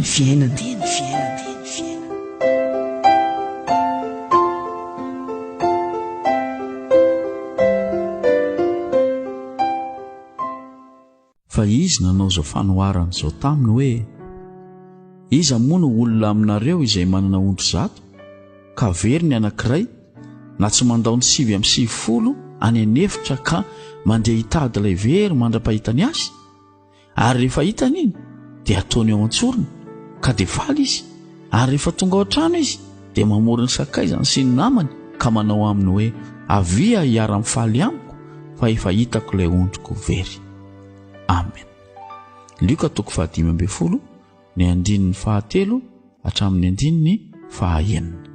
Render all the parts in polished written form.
fiainana. Fa izy nanao izao fanoharana izao taminy hoe iza moa no olona aminareo izay manana ondry zato ka very ny anankiray na tsy mandao ny sivy amin'ny sivi-folo any an-efitra ka mandeha hitady ilay very mandra-pahitany azy, ary rehefa hitany iny dia ataony ao an-tsorony ka dia faly izy, ary rehefa tonga ao an-trano izy dia mamorony sakaizany sy ny namany ka manao aminy hoe avia hiara-mifaly amiko fa efa hitako ilay ondriko very. Amen. Luka 5:12 ny andininy 9 hatramin'ny andininy 9.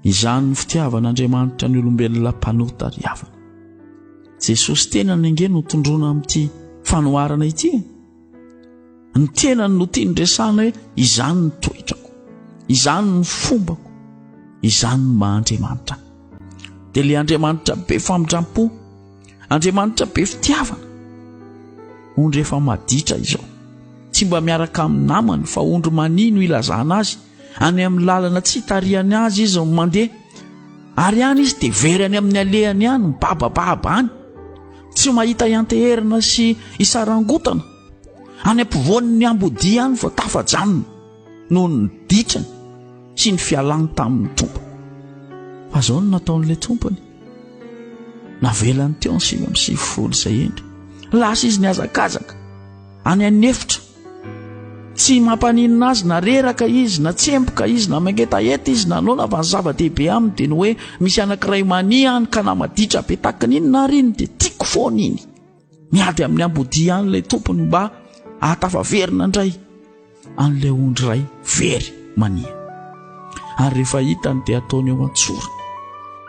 Izany ny fitiavan'Andriamanitra ny olombelona mpanota ry havana. Jesosy tena nange no tondrona amin'ity fanoharana ity. Ny tenany no tiany resana hoe izany ny toetrako, izany ny fombako, izany ny maha-Andriamanitra. Dia ilay Andriamanitra be famindrampo, Andriamanitra be fitiavana. Ondry efa maditra izao, tsy mba miaraka amin'ny namany fa ondry manino ilazana azy, any amin'ny lalana tsy hitariany azy izy mandeha, ary any izy dia very any amin'ny alehany any mibabababa any, tsy mahita ianteherina sy isarangotana, any ampovoan'ny ambodia any vao tafajanona noho ny ditrany sy ny fialany tamin'ny Tompo. Fa izao no nataon'ilay Tompony, navelany teo ny sivy amin'ny sivi-folo izay endry. Lasa izy niazakazaka any an-efitra, tsy mampaninina azy na reraka izy na tsempoka izy na mangetaheta izy na nona fa ny zava-dehibe aminy dia ny hoe misy anankiray mani any ka namaditra be takin'iny na riny dia tiako foana iny. Miady amin'ny ambodia any ilay Tompony mba ahatafaverina indray an'ilay ondry ray very mania, ary rehefa hitany dia ataony ao an-tsorony.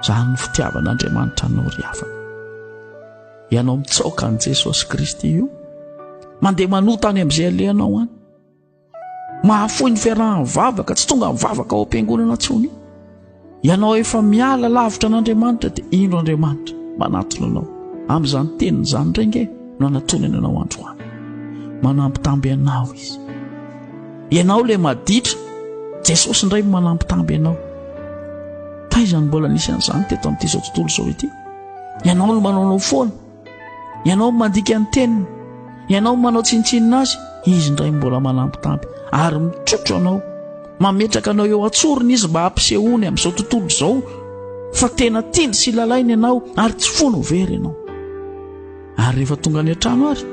Izany ny fitiavan'Andriamanitra anao ry havana. Ianao mitsaoka an' Jesosy Kristy io, mandeha manota any amin'izay alehanao any, mahafoy ny fiarahan'ny vavaka, tsy tonga mivavaka ao am-piangonana intsony. Ianao efa miala lavitra n'Andriamanitra dia indro Andriamanitra manatona anao amin'izany teniny izany renge no anatonany anao androany, manampitamby anao izy. Ianao ilay maditra, Jesosy indray manampitamby anao. Taizany mbola nisy an'izany teto amin'ity izao tontolo izao ity. Ianao no manaonao foana, ianao mandika ny teniny, ianao manao tsintsinina azy, izy indray mbola manampitamby ary mitrotro anao, mametraka anao eo an-tsorony izy mba hampisehony amin'izao tontolo izao fa tena tiany sy lalainy ianao ary tsy fono very ianao. Ary rehefa tonga any an-trano ary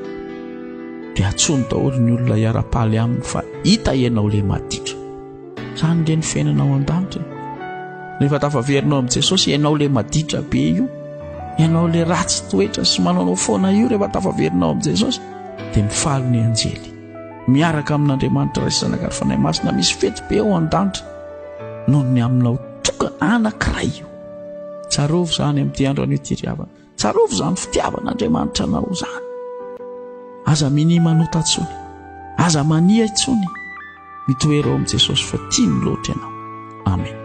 dia atsony daholo ny olona hiara-mifaly aminy fa hita ianao ilay maditra. Izany nge ny fiainanao an-danitra. Rehefa tafaverinao amin'i Jesosy, ianao ilay maditra be io, ianao ilay ratsy toetra sy manaonao foana io, rehefa tafaverinao amin'i Jesosy dia mifaly ny anjely miaraka amin'Andriamanitra ray sy zanakary fanahy masina, misy fety be ao an-danitra noho ny aminao toka anankiray io. Tsarovo izany amin'ity andro an'io ity ry havana, tsarovo izany fitiavan'Andriamanitra anao izany. Aza mini manota intsony, aza mania intsony, mitoera ao amin'i Jesosy fa tiany loatra ianao. Amen.